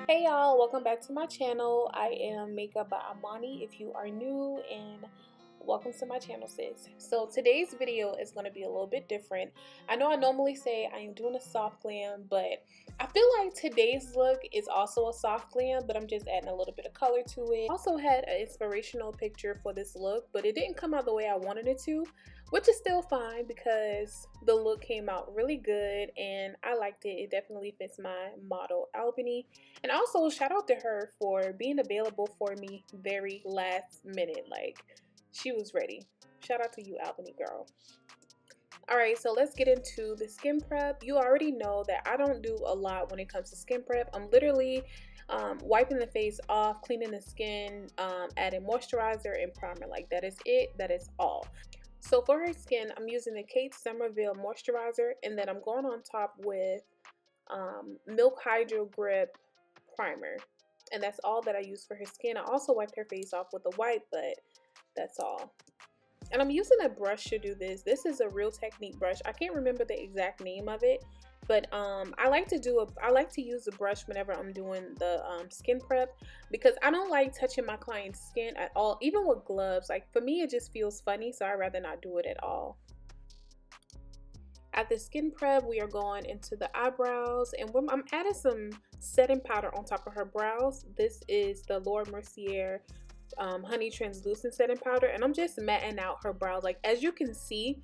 Hey y'all, welcome back to my channel. I am Makeup by Amande if you are new, and welcome to my channel, sis. So today's video is going to be a little bit different. I know I normally say I am doing a soft glam, but I feel like today's look is also a soft glam, but I'm just adding a little bit of color to it. I also had an inspirational picture for this look, but it didn't come out the way I wanted it to, which is still fine because the look came out really good and I liked it. It definitely fits my model, Albany. And also, shout out to her for being available for me very last minute. Like, she was ready. Shout out to you, Albany girl. Alright, so let's get into the skin prep. You already know that I don't do a lot when it comes to skin prep. I'm literally wiping the face off, cleaning the skin, adding moisturizer and primer. Like, that is it. That is all. So for her skin, I'm using the Kate Somerville moisturizer, and then I'm going on top with Milk Hydro Grip primer, and that's all that I use for her skin. I also wiped her face off with a wipe, but that's all. And I'm using a brush to do this. This is a Real Technique brush. I can't remember the exact name of it, but I like to use a brush whenever I'm doing the skin prep, because I don't like touching my client's skin at all, even with gloves. Like, for me, it just feels funny, so I'd rather not do it at all. At the skin prep, we are going into the eyebrows, and I'm adding some setting powder on top of her brows. This is the Laura Mercier Honey Translucent setting powder, and I'm just matting out her brows. Like, as you can see,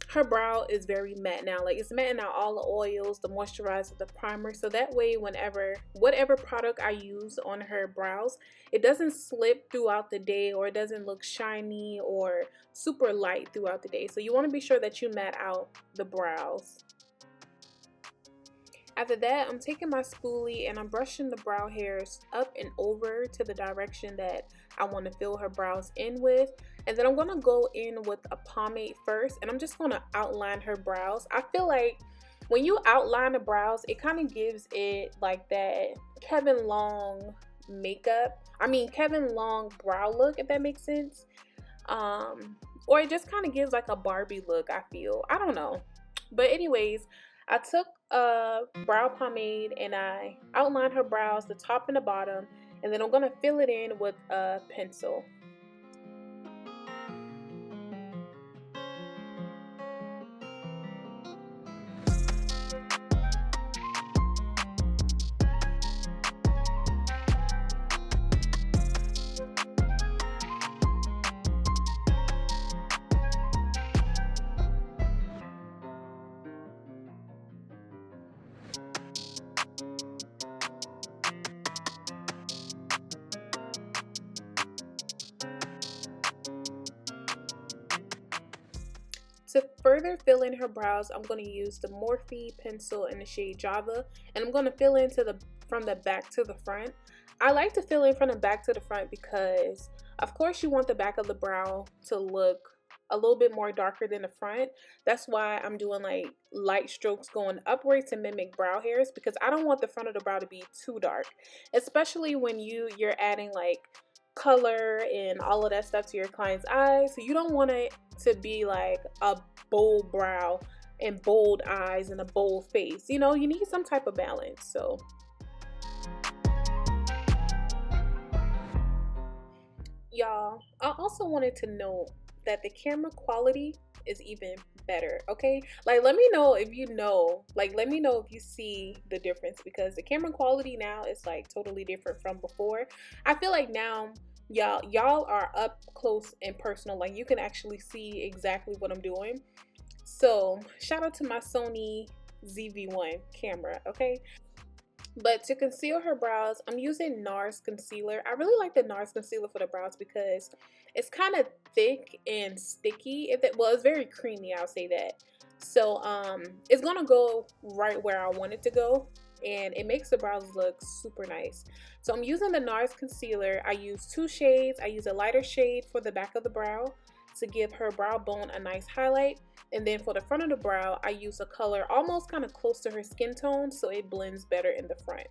her brow is very matte now. Like, it's matting out all the oils, the moisturizer, the primer, so that way whatever product I use on her brows, it doesn't slip throughout the day, or it doesn't look shiny or super light throughout the day. So you want to be sure that you matte out the brows. After that, I'm taking my spoolie and I'm brushing the brow hairs up and over to the direction that I want to fill her brows in with. And then I'm going to go in with a pomade first, and I'm just going to outline her brows. I feel like when you outline the brows, it kind of gives it like that Kevin Long Kevin Long brow look, if that makes sense. Or it just kind of gives like a Barbie look, I feel. I don't know. But anyways, I took a brow pomade and I outlined her brows, the top and the bottom, and then I'm going to fill it in with a pencil. To further fill in her brows, I'm going to use the Morphe pencil in the shade Java, and I'm going to fill in from the back to the front. I like to fill in from the back to the front because, of course, you want the back of the brow to look a little bit more darker than the front. That's why I'm doing like light strokes going upwards to mimic brow hairs, because I don't want the front of the brow to be too dark, especially when you're adding like color and all of that stuff to your client's eyes. So you don't want it to be like a bold brow and bold eyes and a bold face. You know, you need some type of balance. So y'all, I also wanted to note that the camera quality is even better. Okay, like, let me know if you know, like, let me know if you see the difference, because the camera quality now is like totally different from before. I feel like now y'all are up close and personal, like you can actually see exactly what I'm doing. So shout out to my Sony ZV-1 camera. Okay, but to conceal her brows, I'm using Nars concealer. I really like the Nars concealer for the brows because it's kind of thick and sticky. Well, it's very creamy, I'll say that. So it's gonna go right where I want it to go, and it makes the brows look super nice. So I'm using the Nars concealer. I use two shades. I use a lighter shade for the back of the brow to give her brow bone a nice highlight, and then for the front of the brow, I use a color almost kind of close to her skin tone so it blends better in the front.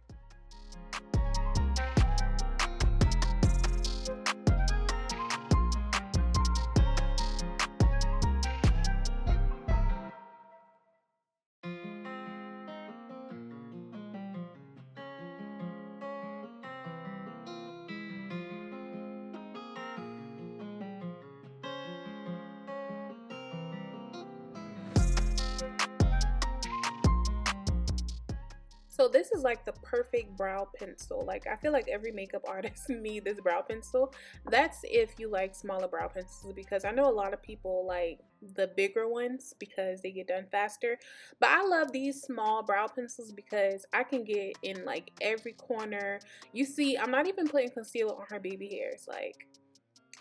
So this is like the perfect brow pencil. Like I feel like every makeup artist need this brow pencil. That's if you like smaller brow pencils, because I know a lot of people like the bigger ones because they get done faster. But I love these small brow pencils because I can get in like every corner. You see, I'm not even putting concealer on her baby hairs. Like,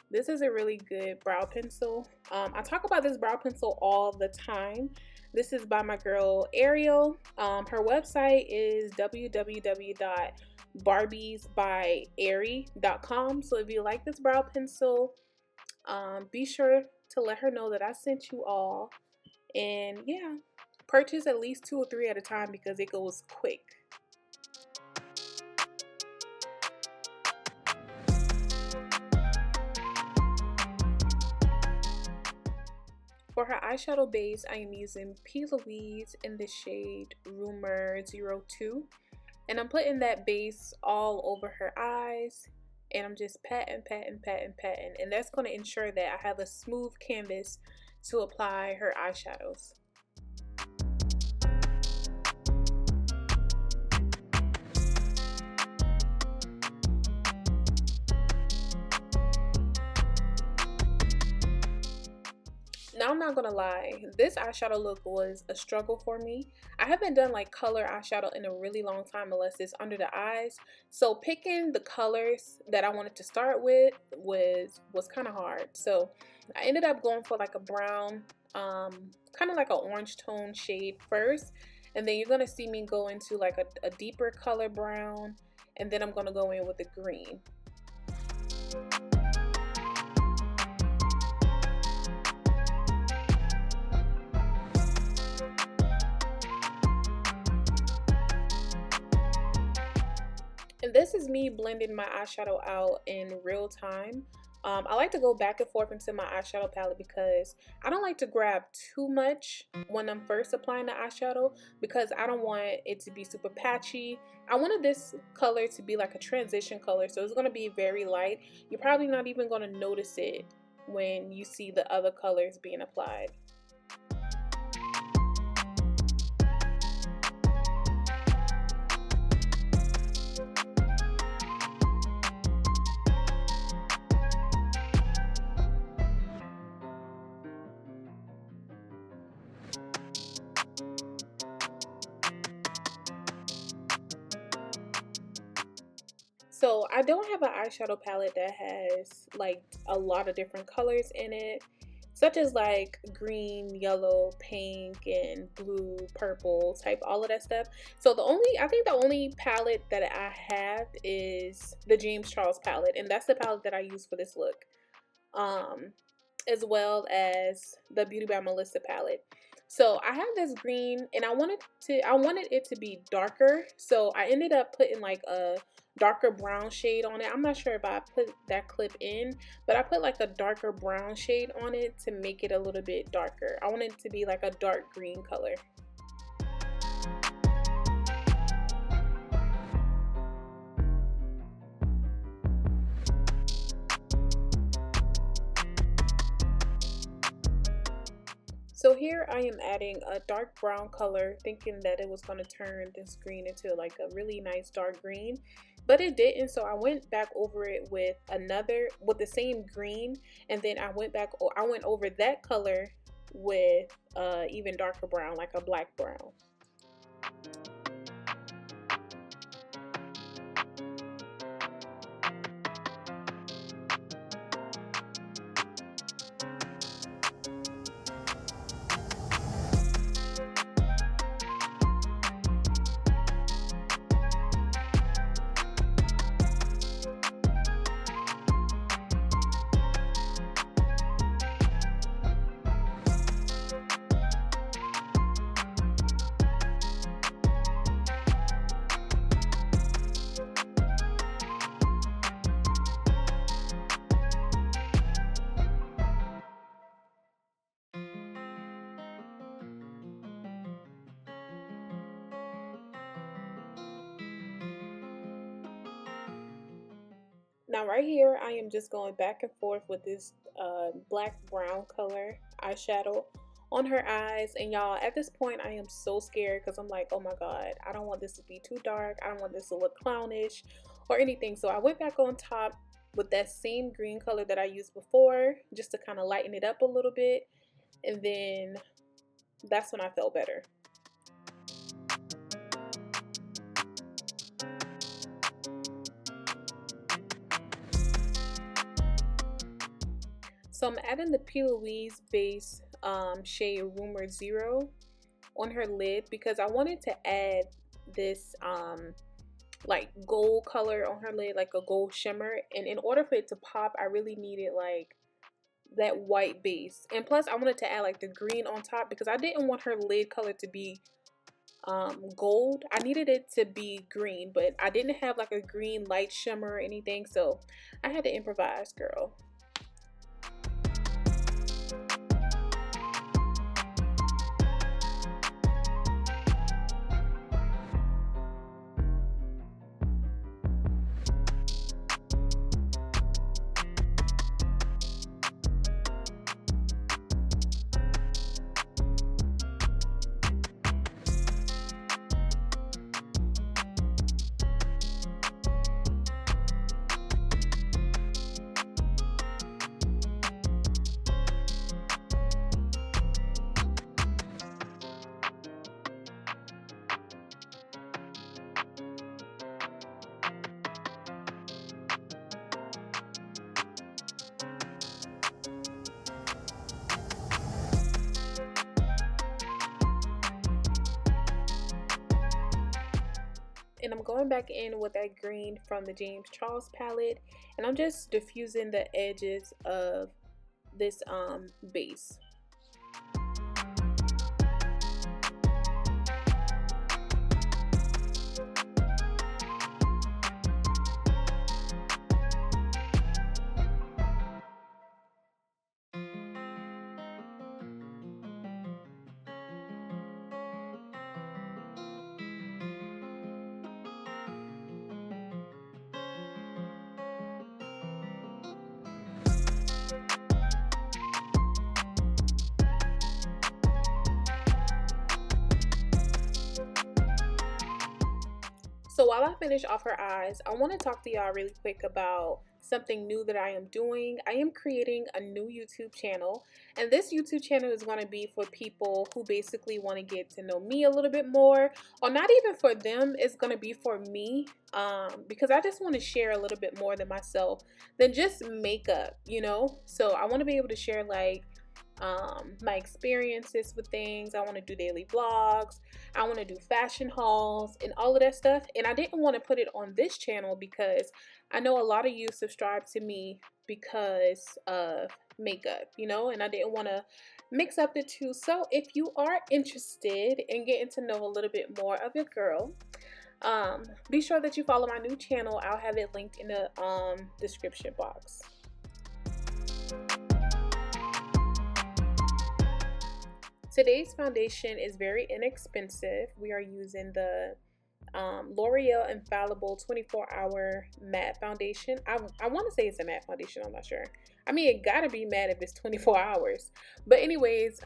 this is a really good brow pencil. I talk about this brow pencil all the time. This is by my girl Ariel. Her website is www.barbiesbyari.com. So if you like this brow pencil, be sure to let her know that I sent you all. And yeah, purchase at least 2 or 3 at a time because it goes quick. For her eyeshadow base, I am using P. Louise in the shade Rumor 02. And I'm putting that base all over her eyes. And I'm just patting. And that's going to ensure that I have a smooth canvas to apply her eyeshadows. Now I'm not gonna lie, this eyeshadow look was a struggle for me. I haven't done like color eyeshadow in a really long time unless it's under the eyes. So picking the colors that I wanted to start with was kind of hard. So I ended up going for like a brown, kind of like an orange tone shade first. And then you're gonna see me go into like a deeper color brown. And then I'm gonna go in with the green. And this is me blending my eyeshadow out in real time. I like to go back and forth into my eyeshadow palette because I don't like to grab too much when I'm first applying the eyeshadow because I don't want it to be super patchy. I wanted this color to be like a transition color, so it's going to be very light. You're probably not even going to notice it when you see the other colors being applied. So I don't have an eyeshadow palette that has like a lot of different colors in it, such as like green, yellow, pink, and blue, purple type, all of that stuff. So I think the only palette that I have is the James Charles palette, and that's the palette that I use for this look, as well as the Beauty by Melissa palette. So I have this green, and I wanted it to be darker, so I ended up putting like a darker brown shade on it. I'm not sure if I put that clip in, but I put like a darker brown shade on it to make it a little bit darker. I want it to be like a dark green color. So here I am adding a dark brown color, thinking that it was going to turn this green into like a really nice dark green, but it didn't. So I went back over it with the same green, and then I went over that color with even darker brown, like a black brown. Now right here, I am just going back and forth with this black brown color eyeshadow on her eyes. And y'all, at this point I am so scared because I'm like, oh my god, I don't want this to be too dark, I don't want this to look clownish or anything. So I went back on top with that same green color that I used before, just to kind of lighten it up a little bit, and then that's when I felt better. So I'm adding the P. Louise base shade Rumor Zero on her lid because I wanted to add this like gold color on her lid, like a gold shimmer, and in order for it to pop I really needed like that white base, and plus I wanted to add like the green on top because I didn't want her lid color to be gold. I needed it to be green, but I didn't have like a green light shimmer or anything, so I had to improvise, girl. And I'm going back in with that green from the James Charles palette, and I'm just diffusing the edges of this base. So while I finish off her eyes, I want to talk to y'all really quick about something new that I am doing. I am creating a new YouTube channel, and this YouTube channel is going to be for people who basically want to get to know me a little bit more, or not even for them, it's going to be for me, because I just want to share a little bit more than myself than just makeup, you know. So I want to be able to share like my experiences with things. I want to do daily vlogs, I want to do fashion hauls and all of that stuff. And I didn't want to put it on this channel because I know a lot of you subscribe to me because of makeup, you know, and I didn't want to mix up the two. So if you are interested in getting to know a little bit more of your girl, be sure that you follow my new channel. I'll have it linked in the description box. Today's foundation is very inexpensive. We are using the L'Oreal Infallible 24-hour matte foundation. I want to say it's a matte foundation, I'm not sure. I mean, it gotta be matte if it's 24 hours. But anyways,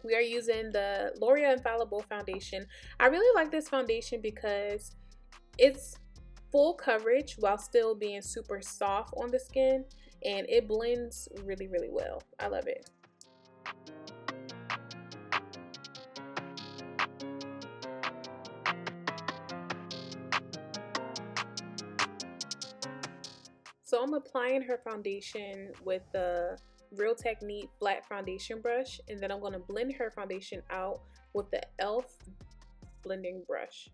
we are using the L'Oreal Infallible foundation. I really like this foundation because it's full coverage while still being super soft on the skin, and it blends really, really well. I love it. So I'm applying her foundation with the Real Technique flat foundation brush, and then I'm going to blend her foundation out with the e.l.f. blending brush.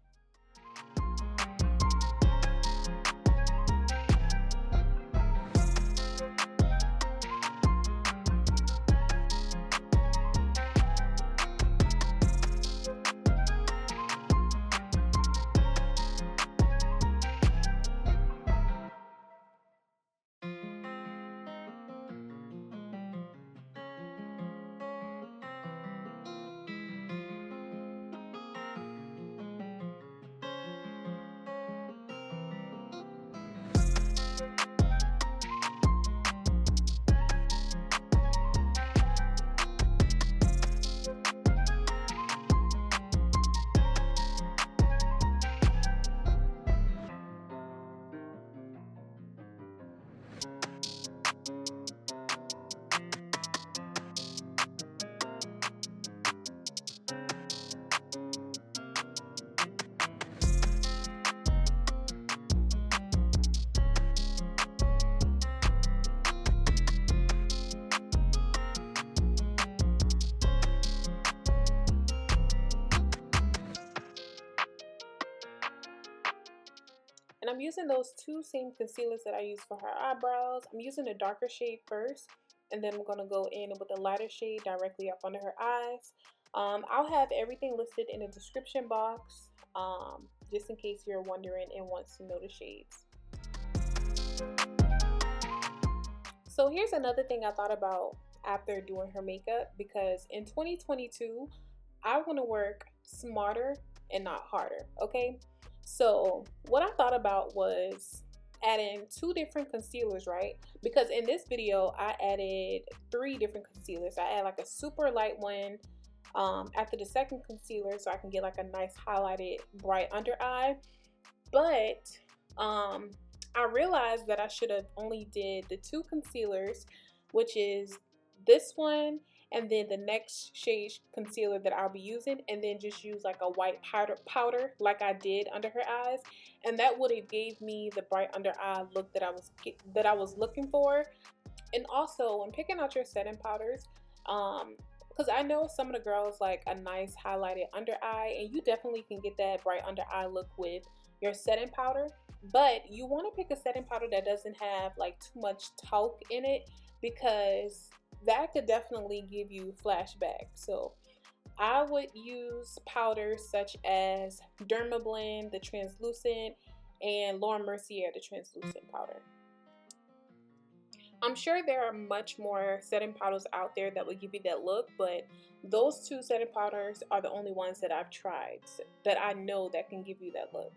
And I'm using those two same concealers that I use for her eyebrows. I'm using a darker shade first, and then I'm going to go in with a lighter shade directly up under her eyes. I'll have everything listed in the description box, just in case you're wondering and wants to know the shades. So here's another thing I thought about after doing her makeup, because in 2022, I want to work smarter and not harder, okay? So what I thought about was adding 2 different concealers, right? Because in this video, I added 3 different concealers. I add like a super light one after the second concealer, so I can get like a nice highlighted bright under eye. But I realized that I should have only did the 2 concealers, which is this one and then the next shade concealer that I'll be using, and then just use like a white powder like I did under her eyes, and that would have gave me the bright under eye look that I was looking for. And also when picking out your setting powders, because I know some of the girls like a nice highlighted under eye, and you definitely can get that bright under eye look with your setting powder, but you want to pick a setting powder that doesn't have like too much talc in it, because that could definitely give you flashbacks. So I would use powders such as Dermablend, the translucent, and Mercier, the translucent powder. I'm sure there are much more setting powders out there that would give you that look, but those 2 setting powders are the only ones that I've tried that I know that can give you that look.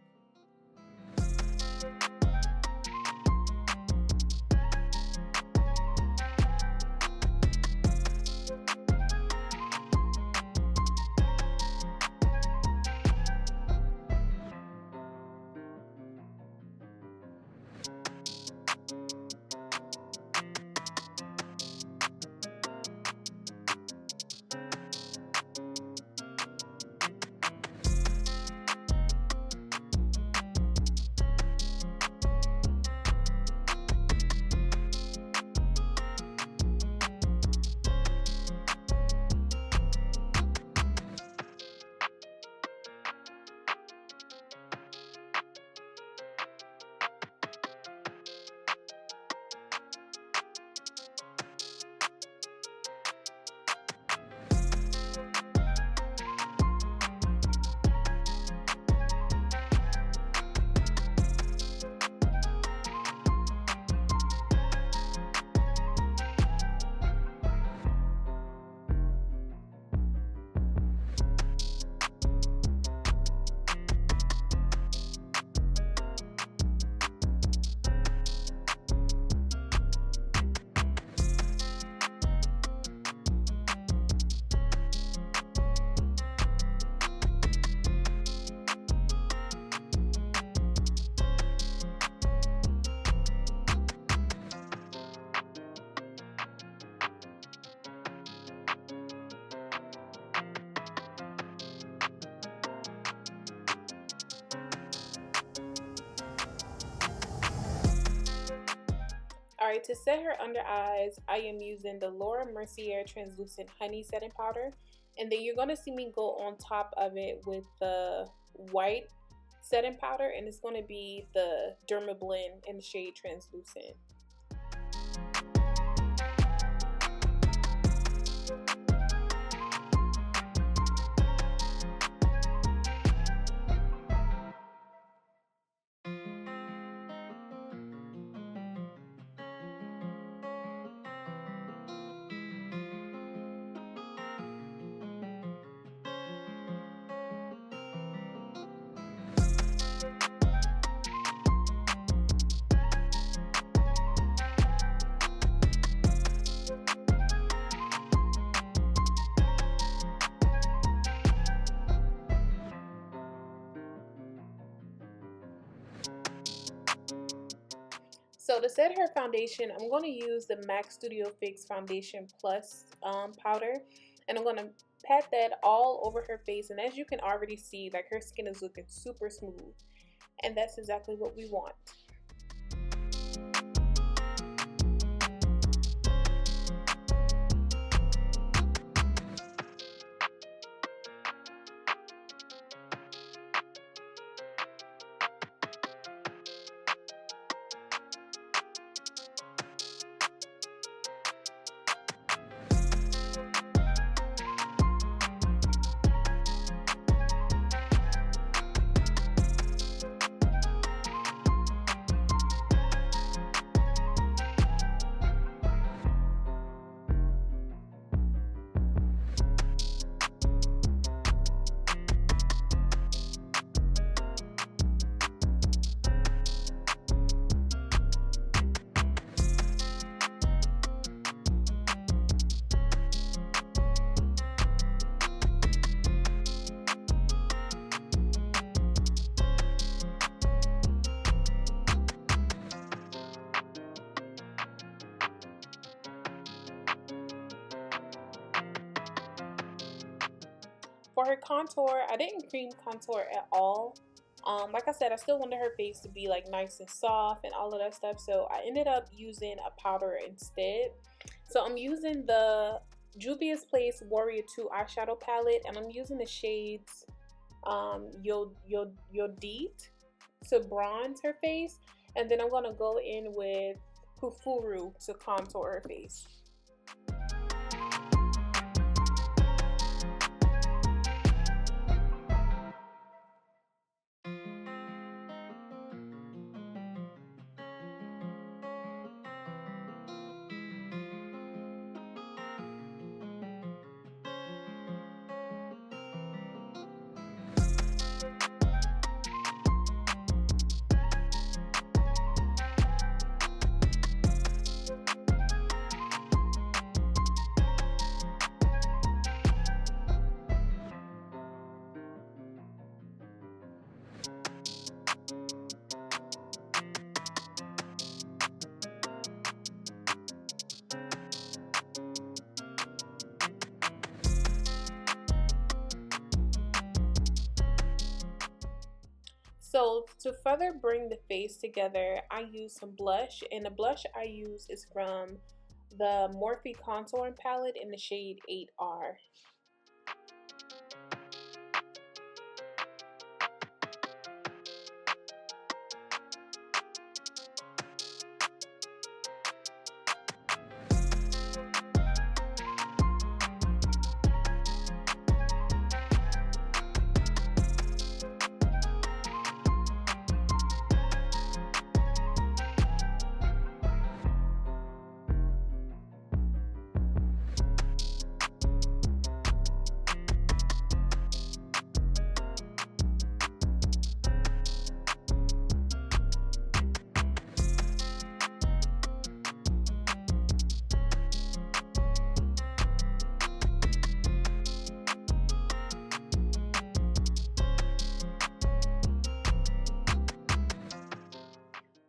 Alright, to set her under eyes, I am using the Mercier-Translucent Honey Setting Powder. And then you're going to see me go on top of it with the white setting powder. And it's going to be the Dermablend in the shade Translucent. So to set her foundation, I'm going to use the MAC Studio Fix Foundation Plus powder, and I'm going to pat that all over her face. And as you can already see, like, her skin is looking super smooth, and that's exactly what we want. For her contour, I didn't cream contour at all. Like I said, I still wanted her face to be like nice and soft and all of that stuff, so I ended up using a powder instead. So I'm using the Juvias Place Warrior 2 eyeshadow palette, and I'm using the shades Yo Deet to bronze her face, and then I'm gonna go in with Fufuru to contour her face. So to further bring the face together, I use some blush, and the blush I use is from the Morphe Contour palette in the shade 8R.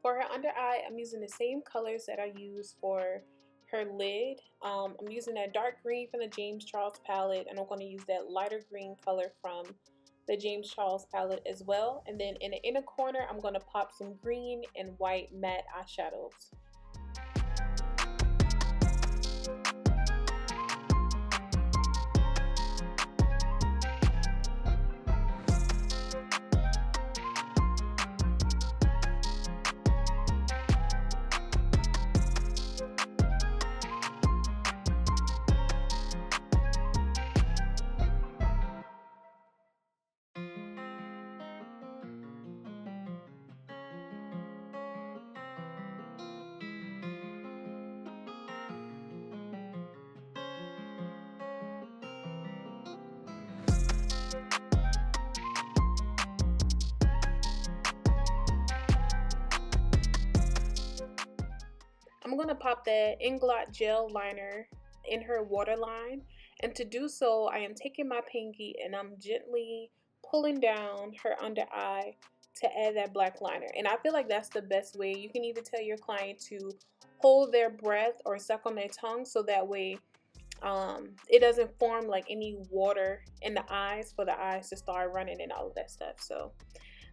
For her under eye, I'm using the same colors that I use for her lid. I'm using that dark green from the James Charles palette, and I'm going to use that lighter green color from the James Charles palette as well. And then in the inner corner, I'm going to pop some green and white matte eyeshadows. I'm going to pop that Inglot gel liner in her waterline, and to do so I am taking my pinky and I'm gently pulling down her under eye to add that black liner. And I feel like that's the best way. You can either tell your client to hold their breath or suck on their tongue, so that way it doesn't form like any water in the eyes for the eyes to start running and all of that stuff. So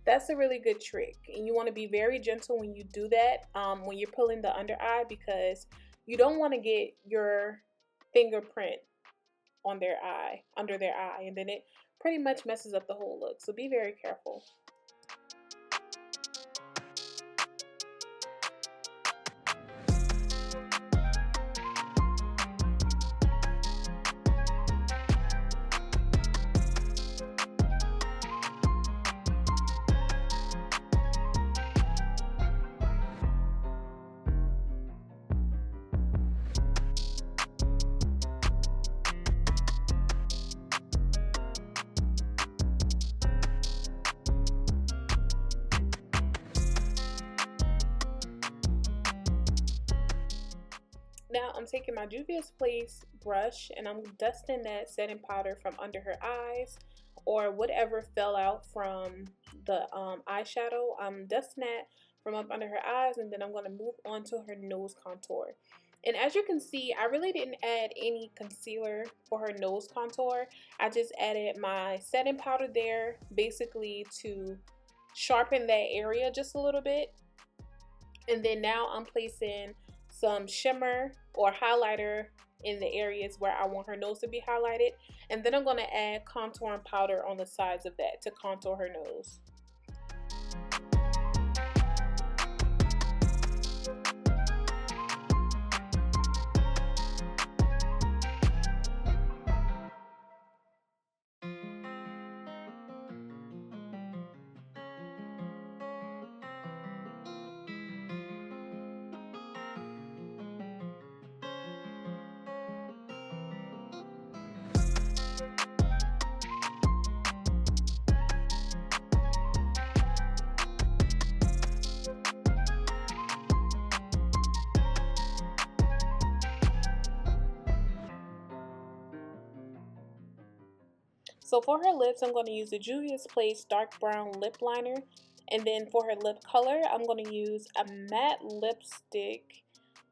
that's a really good trick, and you want to be very gentle when you do that, when you're pulling the under eye, because you don't want to get your fingerprint on their eye, under their eye, and then it pretty much messes up the whole look. So be very careful. Now I'm taking my Juvias Place brush and I'm dusting that setting powder from under her eyes, or whatever fell out from the eyeshadow. I'm dusting that from up under her eyes, and then I'm going to move on to her nose contour. And as you can see, I really didn't add any concealer for her nose contour. I just added my setting powder there, basically to sharpen that area just a little bit. And then now I'm placing some shimmer or highlighter in the areas where I want her nose to be highlighted. And then I'm going to add contouring powder on the sides of that to contour her nose. So for her lips, I'm going to use the Juvias Place Dark Brown Lip Liner. And then for her lip color, I'm going to use a matte lipstick.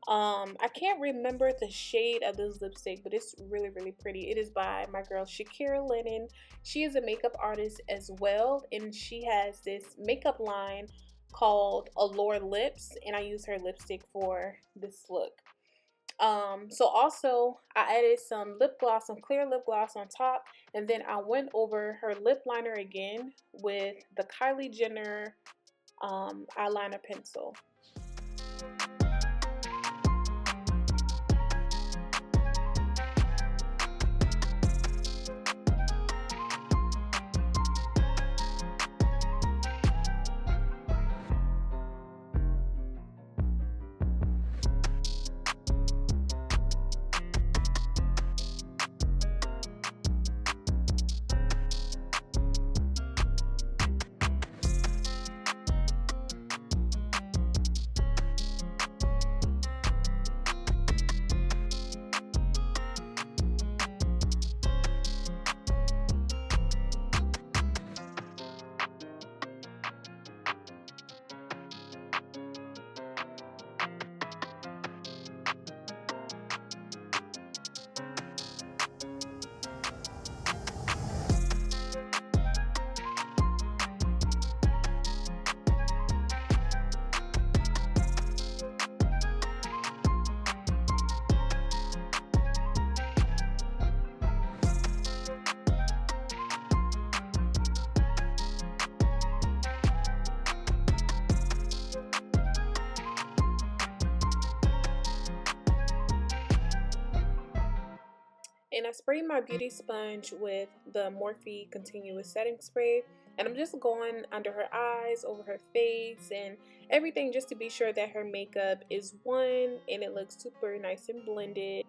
I can't remember the shade of this lipstick, but it's really, really pretty. It is by my girl Shakira Lennon. She is a makeup artist as well, and she has this makeup line called Allure Lips, and I use her lipstick for this look. So also I added some lip gloss, some clear lip gloss on top, and then I went over her lip liner again with the Kylie Jenner eyeliner pencil. And I sprayed my beauty sponge with the Morphe Continuous Setting Spray. And I'm just going under her eyes, over her face, and everything just to be sure that her makeup is one and it looks super nice and blended.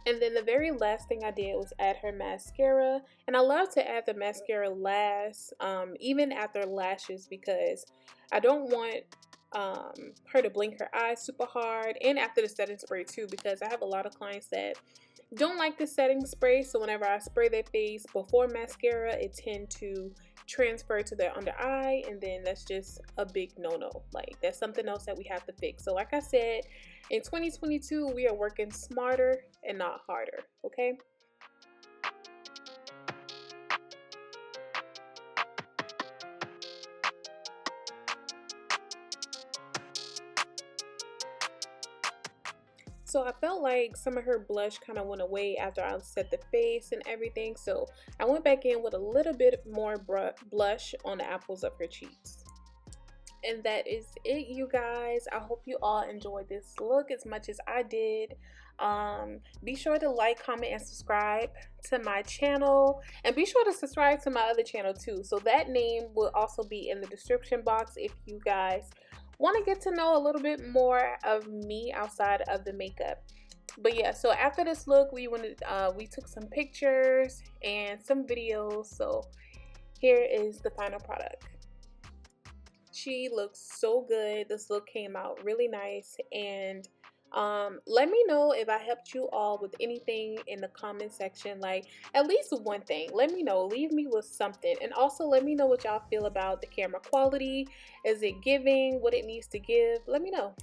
And then the very last thing I did was add her mascara. And I love to add the mascara last, even after lashes, because I don't want her to blink her eyes super hard, and after the setting spray too, because I have a lot of clients that don't like the setting spray. So whenever I spray their face before mascara, it tends to transfer to their under eye, and then that's just a big no-no. Like, that's something else that we have to fix. So like I said, in 2022 we are working smarter and not harder, okay? So I felt like some of her blush kind of went away after I set the face and everything. So I went back in with a little bit more blush on the apples of her cheeks. And that is it, you guys. I hope you all enjoyed this look as much as I did. Be sure to like, comment, and subscribe to my channel. And be sure to subscribe to my other channel too. So that name will also be in the description box if you guys want to get to know a little bit more of me outside of the makeup. But yeah, so after this look, we took some pictures and some videos. So here is the final product. She looks so good. This look came out really nice, and Let me know if I helped you all with anything in the comment section, like at least one thing. Let me know, leave me with something. And also let me know what y'all feel about the camera quality. Is it giving what it needs to give? Let me know.